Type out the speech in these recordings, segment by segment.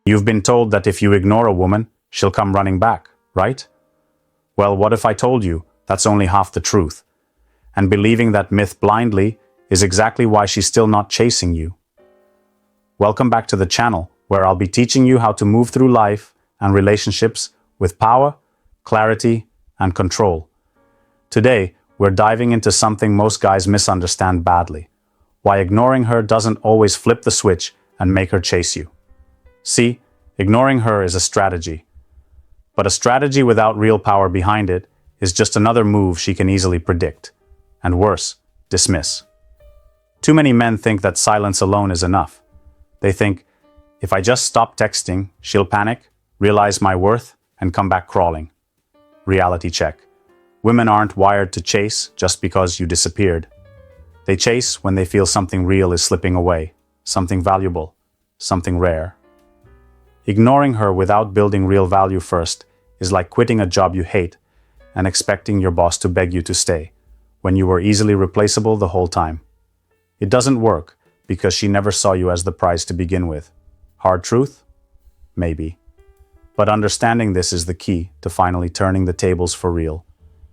You've been told that if you ignore a woman, she'll come running back, right? Well, what if I told you that's only half the truth? And believing that myth blindly is exactly why she's still not chasing you. Welcome back to the channel, where I'll be teaching you how to move through life and relationships with power, clarity, and control. Today, we're diving into something most guys misunderstand badly: why ignoring her doesn't always flip the switch and make her chase you. See, ignoring her is a strategy. But a strategy without real power behind it is just another move she can easily predict, and worse, dismiss. Too many men think that silence alone is enough. They think, if I just stop texting, she'll panic, realize my worth, and come back crawling. Reality check. Women aren't wired to chase just because you disappeared. They chase when they feel something real is slipping away, something valuable, something rare. Ignoring her without building real value first is like quitting a job you hate and expecting your boss to beg you to stay, when you were easily replaceable the whole time. It doesn't work because she never saw you as the prize to begin with. Hard truth? Maybe. But understanding this is the key to finally turning the tables for real.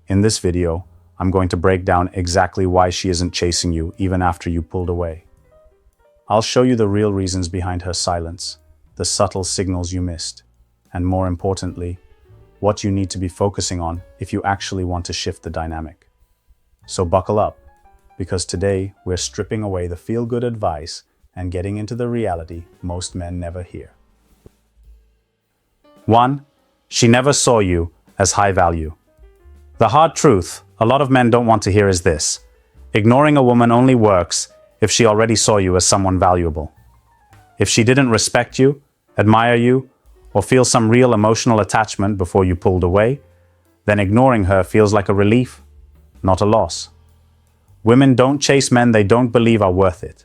In this video, I'm going to break down exactly why she isn't chasing you even after you pulled away. I'll show you the real reasons behind her silence, the subtle signals you missed, and more importantly, what you need to be focusing on if you actually want to shift the dynamic. So buckle up, because today we're stripping away the feel-good advice and getting into the reality most men never hear. 1. She never saw you as high value. The hard truth a lot of men don't want to hear is this: ignoring a woman only works if she already saw you as someone valuable. If she didn't respect you, admire you, or feel some real emotional attachment before you pulled away, then ignoring her feels like a relief, not a loss. Women don't chase men they don't believe are worth it.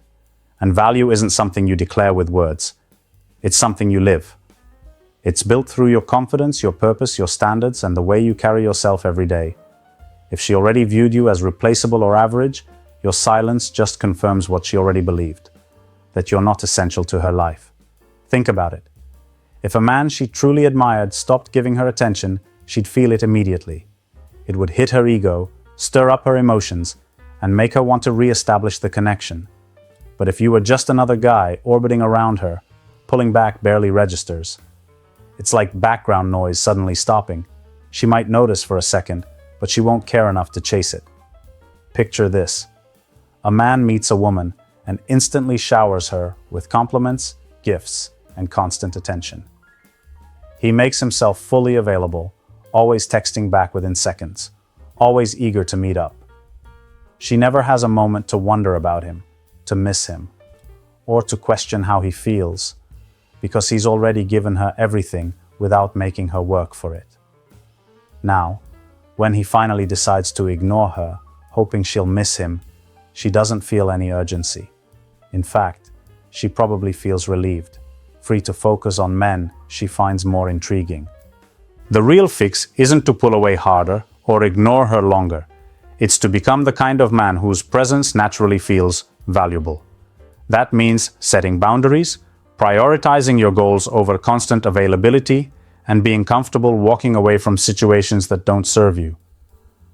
And value isn't something you declare with words. It's something you live. It's built through your confidence, your purpose, your standards, and the way you carry yourself every day. If she already viewed you as replaceable or average, your silence just confirms what she already believed: that you're not essential to her life. Think about it. If a man she truly admired stopped giving her attention, she'd feel it immediately. It would hit her ego, stir up her emotions, and make her want to re-establish the connection. But if you were just another guy orbiting around her, pulling back barely registers. It's like background noise suddenly stopping. She might notice for a second, but she won't care enough to chase it. Picture this. A man meets a woman and instantly showers her with compliments, gifts, and constant attention. He makes himself fully available, always texting back within seconds, always eager to meet up. She never has a moment to wonder about him, to miss him, or to question how he feels, because he's already given her everything without making her work for it. Now, when he finally decides to ignore her, hoping she'll miss him, she doesn't feel any urgency. In fact, she probably feels relieved, free to focus on men she finds more intriguing. The real fix isn't to pull away harder or ignore her longer. It's to become the kind of man whose presence naturally feels valuable. That means setting boundaries, prioritizing your goals over constant availability, and being comfortable walking away from situations that don't serve you.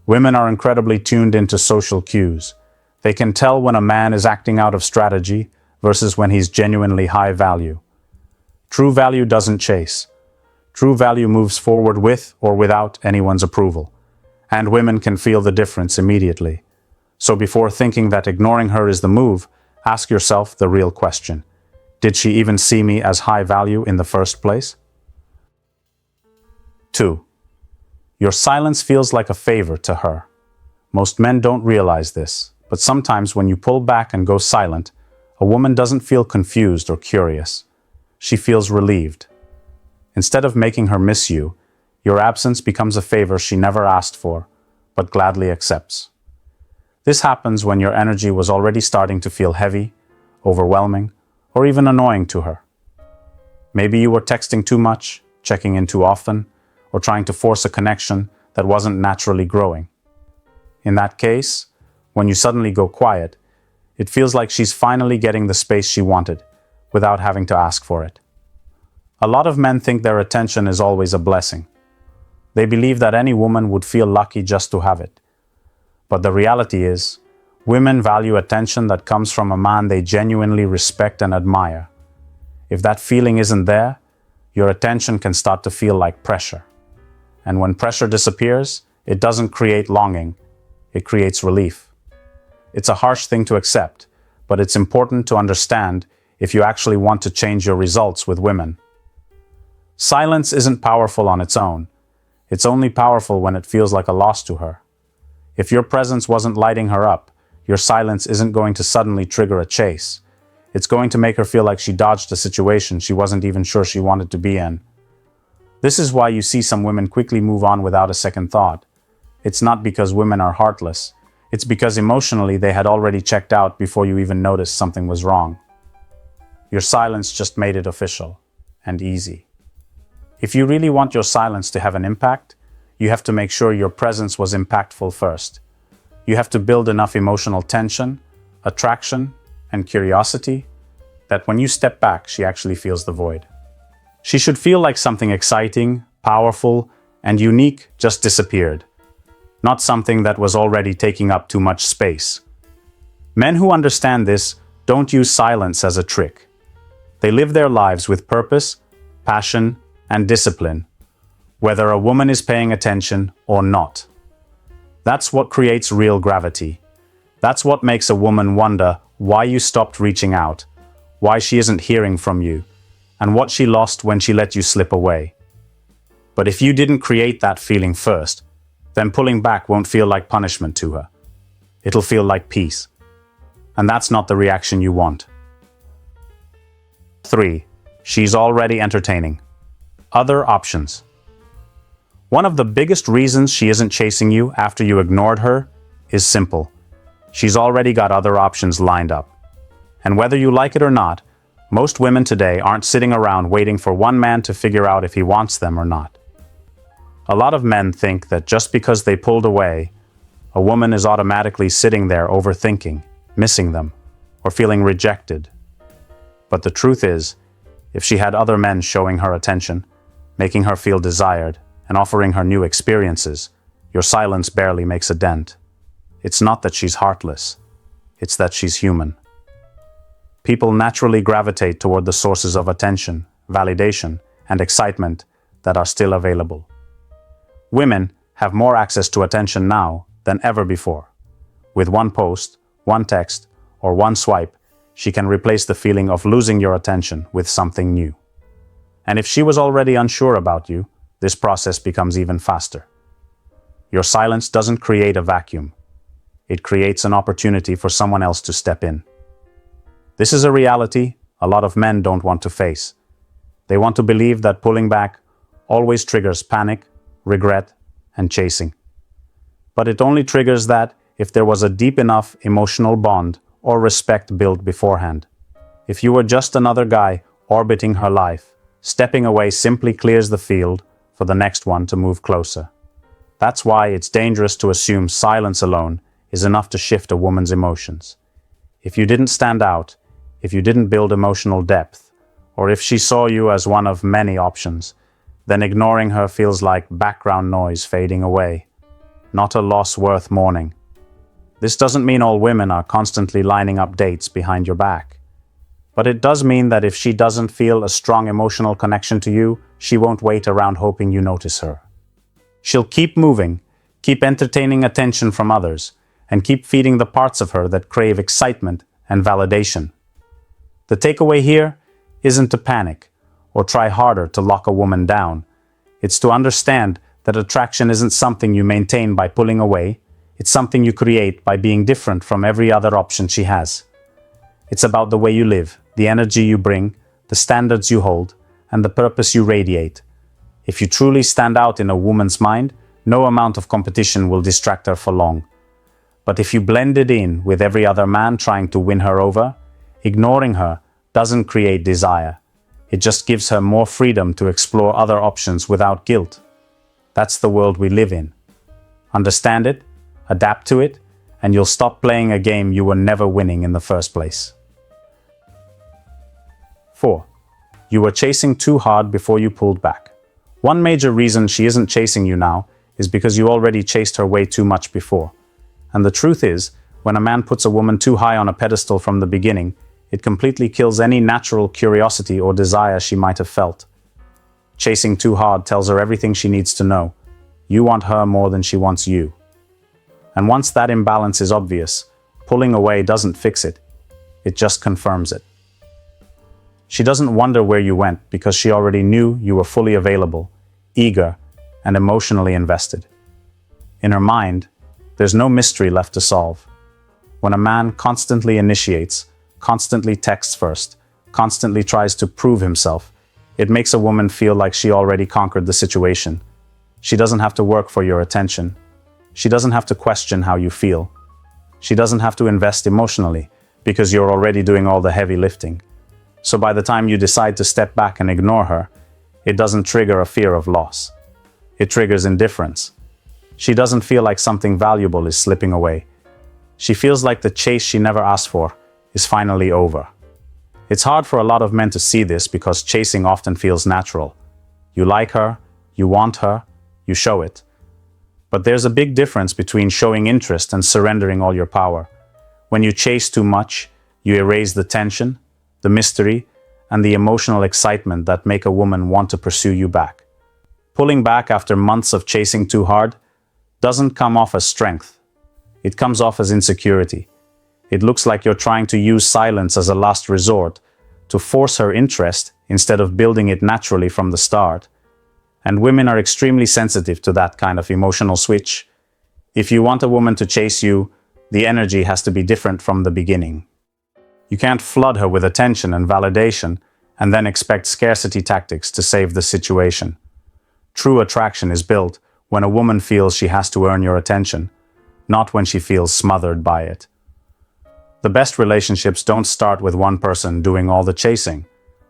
Women are incredibly tuned into social cues. They can tell when a man is acting out of strategy versus when he's genuinely high value. True value doesn't chase. True value moves forward with or without anyone's approval. And women can feel the difference immediately. So before thinking that ignoring her is the move, ask yourself the real question: did she even see me as high value in the first place? 2. Your silence feels like a favor to her. Most men don't realize this, but sometimes when you pull back and go silent, a woman doesn't feel confused or curious. She feels relieved. Instead of making her miss you, your absence becomes a favor she never asked for, but gladly accepts. This happens when your energy was already starting to feel heavy, overwhelming, or even annoying to her. Maybe you were texting too much, checking in too often, or trying to force a connection that wasn't naturally growing. In that case, when you suddenly go quiet, it feels like she's finally getting the space she wanted, without having to ask for it. A lot of men think their attention is always a blessing. They believe that any woman would feel lucky just to have it. But the reality is, women value attention that comes from a man they genuinely respect and admire. If that feeling isn't there, your attention can start to feel like pressure. And when pressure disappears, it doesn't create longing, it creates relief. It's a harsh thing to accept, but it's important to understand if you actually want to change your results with women. Silence isn't powerful on its own. It's only powerful when it feels like a loss to her. If your presence wasn't lighting her up, your silence isn't going to suddenly trigger a chase. It's going to make her feel like she dodged a situation she wasn't even sure she wanted to be in. This is why you see some women quickly move on without a second thought. It's not because women are heartless. It's because emotionally they had already checked out before you even noticed something was wrong. Your silence just made it official and easy. If you really want your silence to have an impact, you have to make sure your presence was impactful first. You have to build enough emotional tension, attraction, and curiosity that when you step back, she actually feels the void. She should feel like something exciting, powerful, and unique just disappeared, not something that was already taking up too much space. Men who understand this don't use silence as a trick. They live their lives with purpose, passion, and discipline, whether a woman is paying attention or not. That's what creates real gravity. That's what makes a woman wonder why you stopped reaching out, why she isn't hearing from you, and what she lost when she let you slip away. But if you didn't create that feeling first, then pulling back won't feel like punishment to her. It'll feel like peace. And that's not the reaction you want. 3. She's already entertaining. Other options. One of the biggest reasons she isn't chasing you after you ignored her is simple. She's already got other options lined up. And whether you like it or not, most women today aren't sitting around waiting for one man to figure out if he wants them or not. A lot of men think that just because they pulled away, a woman is automatically sitting there overthinking, missing them, or feeling rejected. But the truth is, if she had other men showing her attention, making her feel desired, and offering her new experiences, your silence barely makes a dent. It's not that she's heartless, it's that she's human. People naturally gravitate toward the sources of attention, validation, and excitement that are still available. Women have more access to attention now than ever before. With one post, one text, or one swipe, she can replace the feeling of losing your attention with something new. And if she was already unsure about you, this process becomes even faster. Your silence doesn't create a vacuum. It creates an opportunity for someone else to step in. This is a reality a lot of men don't want to face. They want to believe that pulling back always triggers panic, regret, and chasing. But it only triggers that if there was a deep enough emotional bond or respect built beforehand. If you were just another guy orbiting her life, stepping away simply clears the field for the next one to move closer. That's why it's dangerous to assume silence alone is enough to shift a woman's emotions. If you didn't stand out, if you didn't build emotional depth, or if she saw you as one of many options, then ignoring her feels like background noise fading away, not a loss worth mourning. This doesn't mean all women are constantly lining up dates behind your back. But it does mean that if she doesn't feel a strong emotional connection to you, she won't wait around hoping you notice her. She'll keep moving, keep entertaining attention from others, and keep feeding the parts of her that crave excitement and validation. The takeaway here isn't to panic or try harder to lock a woman down. It's to understand that attraction isn't something you maintain by pulling away. It's something you create by being different from every other option she has. It's about the way you live, the energy you bring, the standards you hold, and the purpose you radiate. If you truly stand out in a woman's mind, no amount of competition will distract her for long. But if you blend it in with every other man trying to win her over, ignoring her doesn't create desire. It just gives her more freedom to explore other options without guilt. That's the world we live in. Understand it, adapt to it, and you'll stop playing a game you were never winning in the first place. 4. You were chasing too hard before you pulled back. One major reason she isn't chasing you now is because you already chased her way too much before. And the truth is, when a man puts a woman too high on a pedestal from the beginning, it completely kills any natural curiosity or desire she might have felt. Chasing too hard tells her everything she needs to know. You want her more than she wants you. And once that imbalance is obvious, pulling away doesn't fix it. It just confirms it. She doesn't wonder where you went because she already knew you were fully available, eager, and emotionally invested. In her mind, there's no mystery left to solve. When a man constantly initiates, constantly texts first, constantly tries to prove himself, it makes a woman feel like she already conquered the situation. She doesn't have to work for your attention. She doesn't have to question how you feel. She doesn't have to invest emotionally because you're already doing all the heavy lifting. So by the time you decide to step back and ignore her, it doesn't trigger a fear of loss. It triggers indifference. She doesn't feel like something valuable is slipping away. She feels like the chase she never asked for is finally over. It's hard for a lot of men to see this because chasing often feels natural. You like her, you want her, you show it. But there's a big difference between showing interest and surrendering all your power. When you chase too much, you erase the tension, the mystery, and the emotional excitement that make a woman want to pursue you back. Pulling back after months of chasing too hard doesn't come off as strength. It comes off as insecurity. It looks like you're trying to use silence as a last resort to force her interest instead of building it naturally from the start. And women are extremely sensitive to that kind of emotional switch. If you want a woman to chase you, the energy has to be different from the beginning. You can't flood her with attention and validation and then expect scarcity tactics to save the situation. True attraction is built when a woman feels she has to earn your attention, not when she feels smothered by it. The best relationships don't start with one person doing all the chasing.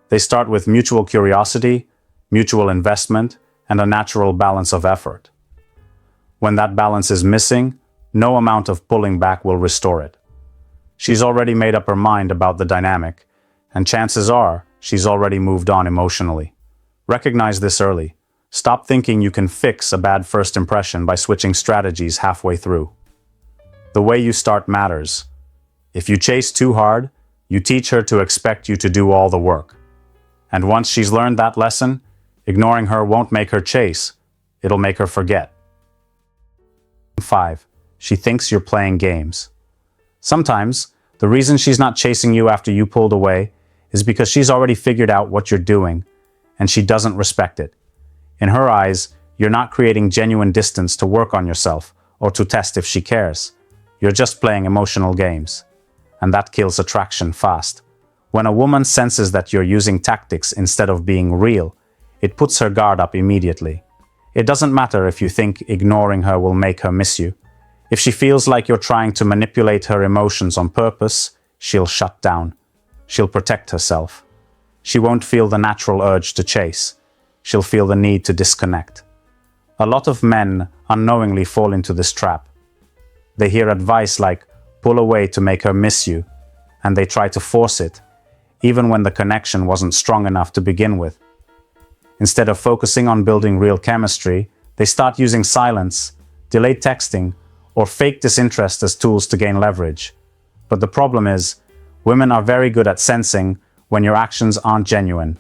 They start with mutual curiosity, mutual investment, and a natural balance of effort. When that balance is missing, no amount of pulling back will restore it. She's already made up her mind about the dynamic, and chances are she's already moved on emotionally. Recognize this early. Stop thinking you can fix a bad first impression by switching strategies halfway through. The way you start matters. If you chase too hard, you teach her to expect you to do all the work. And once she's learned that lesson, ignoring her won't make her chase. It'll make her forget. 5. She thinks you're playing games. Sometimes, the reason she's not chasing you after you pulled away is because she's already figured out what you're doing, and she doesn't respect it. In her eyes, you're not creating genuine distance to work on yourself or to test if she cares. You're just playing emotional games. And that kills attraction fast. When a woman senses that you're using tactics instead of being real, it puts her guard up immediately. It doesn't matter if you think ignoring her will make her miss you. If she feels like you're trying to manipulate her emotions on purpose, she'll shut down. She'll protect herself. She won't feel the natural urge to chase. She'll feel the need to disconnect. A lot of men unknowingly fall into this trap. They hear advice like, pull away to make her miss you, and they try to force it, even when the connection wasn't strong enough to begin with. Instead of focusing on building real chemistry, they start using silence, delayed texting, or fake disinterest as tools to gain leverage. But the problem is, women are very good at sensing when your actions aren't genuine.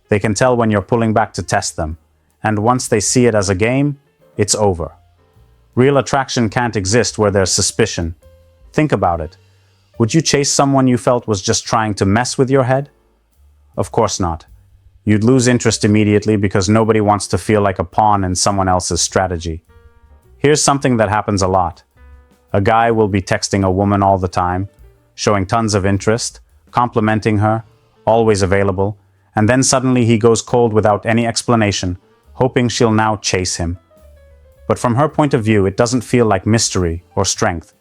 They can tell when you're pulling back to test them, and once they see it as a game, it's over. Real attraction can't exist where there's suspicion. Think about it. Would you chase someone you felt was just trying to mess with your head? Of course not. You'd lose interest immediately because nobody wants to feel like a pawn in someone else's strategy. Here's something that happens a lot. A guy will be texting a woman all the time, showing tons of interest, complimenting her, always available, and then suddenly he goes cold without any explanation, hoping she'll now chase him. But from her point of view, it doesn't feel like mystery or strength.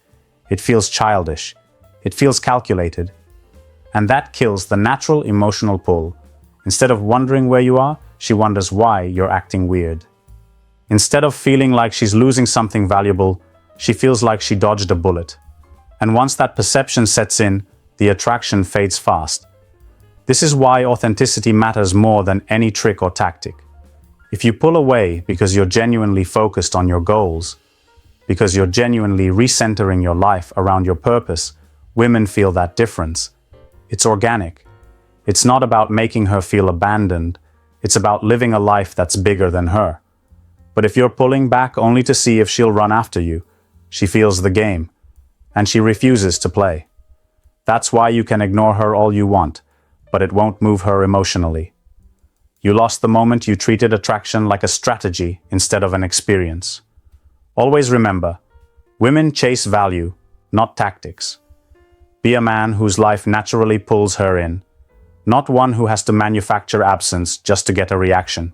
It feels childish. It feels calculated. And that kills the natural emotional pull. Instead of wondering where you are, she wonders why you're acting weird. Instead of feeling like she's losing something valuable, she feels like she dodged a bullet. And once that perception sets in, the attraction fades fast. This is why authenticity matters more than any trick or tactic. If you pull away because you're genuinely focused on your goals, because you're genuinely recentering your life around your purpose, women feel that difference. It's organic. It's not about making her feel abandoned. It's about living a life that's bigger than her. But if you're pulling back only to see if she'll run after you, she feels the game, and she refuses to play. That's why you can ignore her all you want, but it won't move her emotionally. You lost the moment you treated attraction like a strategy instead of an experience. Always remember, women chase value, not tactics. Be a man whose life naturally pulls her in, not one who has to manufacture absence just to get a reaction.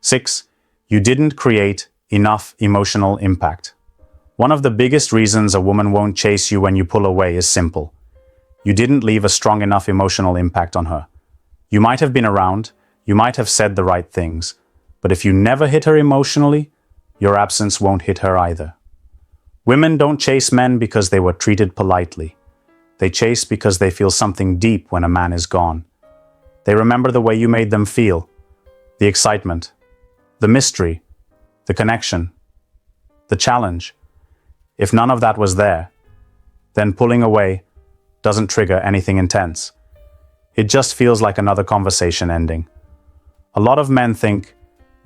6. You didn't create enough emotional impact. One of the biggest reasons a woman won't chase you when you pull away is simple. You didn't leave a strong enough emotional impact on her. You might have been around, you might have said the right things, but if you never hit her emotionally, your absence won't hit her either. Women don't chase men because they were treated politely. They chase because they feel something deep when a man is gone. They remember the way you made them feel, the excitement, the mystery, the connection, the challenge. If none of that was there, then pulling away doesn't trigger anything intense. It just feels like another conversation ending. A lot of men think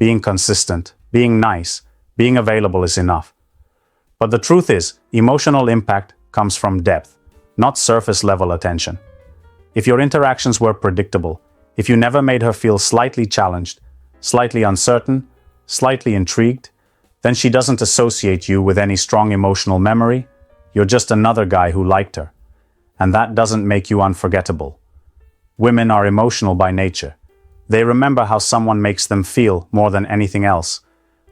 being consistent, being nice, being available is enough. But the truth is, emotional impact comes from depth, not surface-level attention. If your interactions were predictable, if you never made her feel slightly challenged, slightly uncertain, slightly intrigued, then she doesn't associate you with any strong emotional memory. You're just another guy who liked her. And that doesn't make you unforgettable. Women are emotional by nature. They remember how someone makes them feel more than anything else.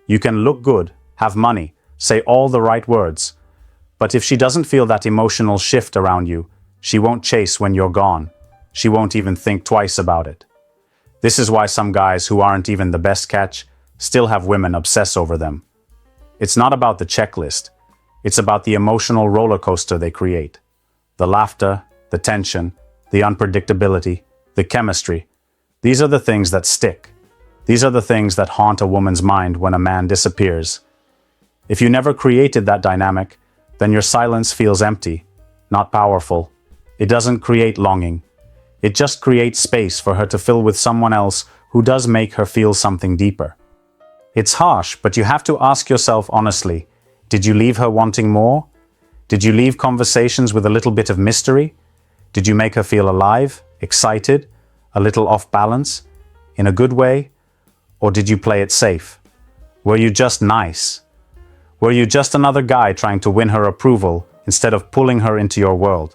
You can look good, have money, say all the right words, but if she doesn't feel that emotional shift around you, she won't chase when you're gone. She won't even think twice about it. This is why some guys who aren't even the best catch still have women obsess over them. It's not about the checklist. It's about the emotional roller coaster they create. The laughter, the tension, the unpredictability, the chemistry. These are the things that stick. These are the things that haunt a woman's mind when a man disappears. If you never created that dynamic, then your silence feels empty, not powerful. It doesn't create longing. It just creates space for her to fill with someone else who does make her feel something deeper. It's harsh, but you have to ask yourself honestly, did you leave her wanting more? Did you leave conversations with a little bit of mystery? Did you make her feel alive, excited, a little off balance, in a good way? Or did you play it safe? Were you just nice? Were you just another guy trying to win her approval instead of pulling her into your world?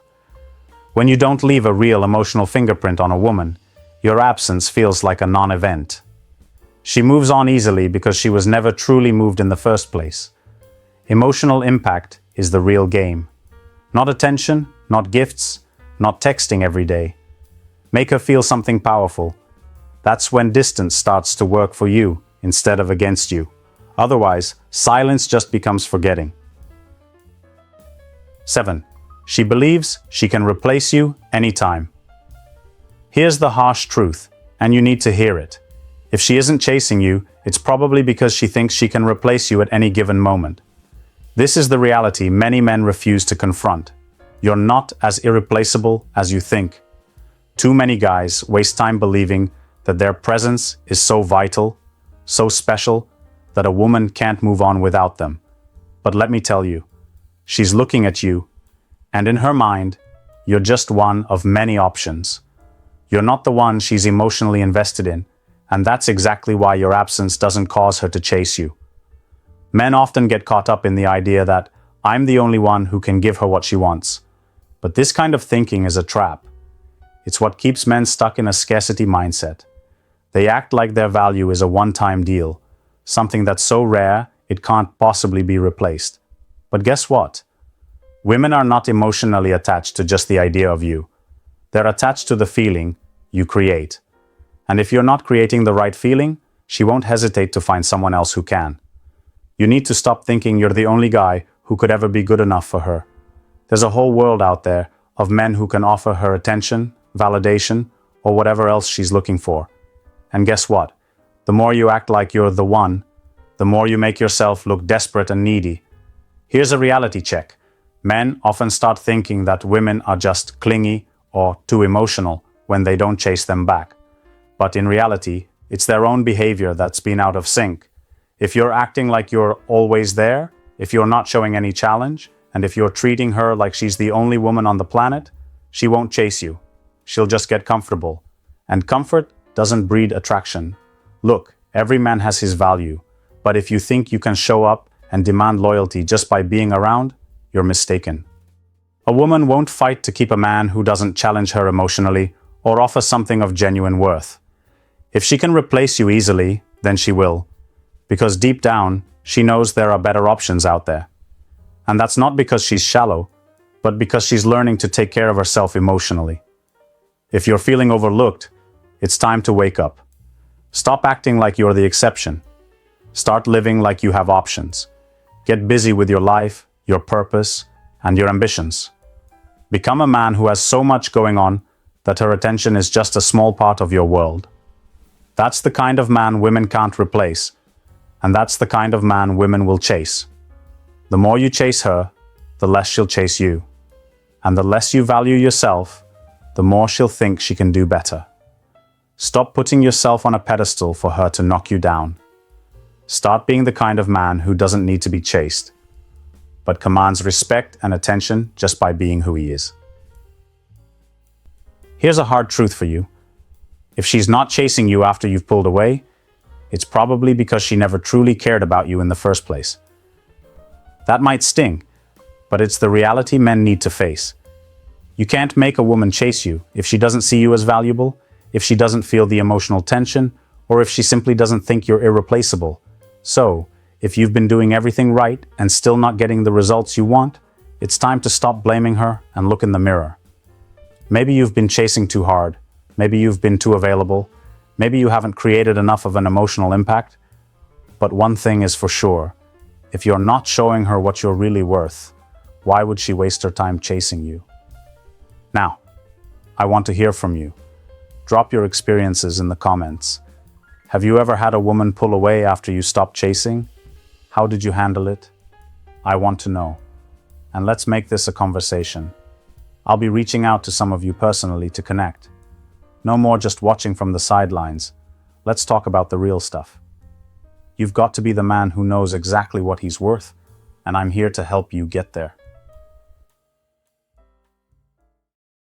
When you don't leave a real emotional fingerprint on a woman, your absence feels like a non-event. She moves on easily because she was never truly moved in the first place. Emotional impact is the real game. Not attention, not gifts, not texting every day. Make her feel something powerful. That's when distance starts to work for you instead of against you. Otherwise, silence just becomes forgetting. 7. She believes she can replace you anytime. Here's the harsh truth, and you need to hear it. If she isn't chasing you, it's probably because she thinks she can replace you at any given moment. This is the reality many men refuse to confront. You're not as irreplaceable as you think. Too many guys waste time believing that their presence is so vital, so special, that a woman can't move on without them. But let me tell you, she's looking at you, and in her mind, you're just one of many options. You're not the one she's emotionally invested in, and that's exactly why your absence doesn't cause her to chase you. Men often get caught up in the idea that I'm the only one who can give her what she wants. But this kind of thinking is a trap. It's what keeps men stuck in a scarcity mindset. They act like their value is a one-time deal, something that's so rare it can't possibly be replaced. But guess what? Women are not emotionally attached to just the idea of you. They're attached to the feeling you create. And if you're not creating the right feeling, she won't hesitate to find someone else who can. You need to stop thinking you're the only guy who could ever be good enough for her. There's a whole world out there, of men who can offer her attention, validation, or whatever else she's looking for. And guess what? The more you act like you're the one, the more you make yourself look desperate and needy. Here's a reality check. Men often start thinking that women are just clingy or too emotional when they don't chase them back. But in reality, it's their own behavior that's been out of sync. If you're acting like you're always there, if you're not showing any challenge, and if you're treating her like she's the only woman on the planet, she won't chase you. She'll just get comfortable. And comfort doesn't breed attraction. Look, every man has his value, but if you think you can show up and demand loyalty just by being around, you're mistaken. A woman won't fight to keep a man who doesn't challenge her emotionally or offer something of genuine worth. If she can replace you easily, then she will. Because deep down, she knows there are better options out there. And that's not because she's shallow, but because she's learning to take care of herself emotionally. If you're feeling overlooked, it's time to wake up. Stop acting like you're the exception. Start living like you have options. Get busy with your life, your purpose, and your ambitions. Become a man who has so much going on that her attention is just a small part of your world. That's the kind of man women can't replace, and that's the kind of man women will chase. The more you chase her, the less she'll chase you. And the less you value yourself, the more she'll think she can do better. Stop putting yourself on a pedestal for her to knock you down. Start being the kind of man who doesn't need to be chased, but commands respect and attention just by being who he is. Here's a hard truth for you. If she's not chasing you after you've pulled away, it's probably because she never truly cared about you in the first place. That might sting, but it's the reality men need to face. You can't make a woman chase you if she doesn't see you as valuable, if she doesn't feel the emotional tension, or if she simply doesn't think you're irreplaceable. So, if you've been doing everything right and still not getting the results you want, it's time to stop blaming her and look in the mirror. Maybe you've been chasing too hard. Maybe you've been too available. Maybe you haven't created enough of an emotional impact. But one thing is for sure. If you're not showing her what you're really worth, why would she waste her time chasing you? Now, I want to hear from you. Drop your experiences in the comments. Have you ever had a woman pull away after you stopped chasing? How did you handle it? I want to know. And let's make this a conversation. I'll be reaching out to some of you personally to connect. No more just watching from the sidelines. Let's talk about the real stuff. You've got to be the man who knows exactly what he's worth, and I'm here to help you get there.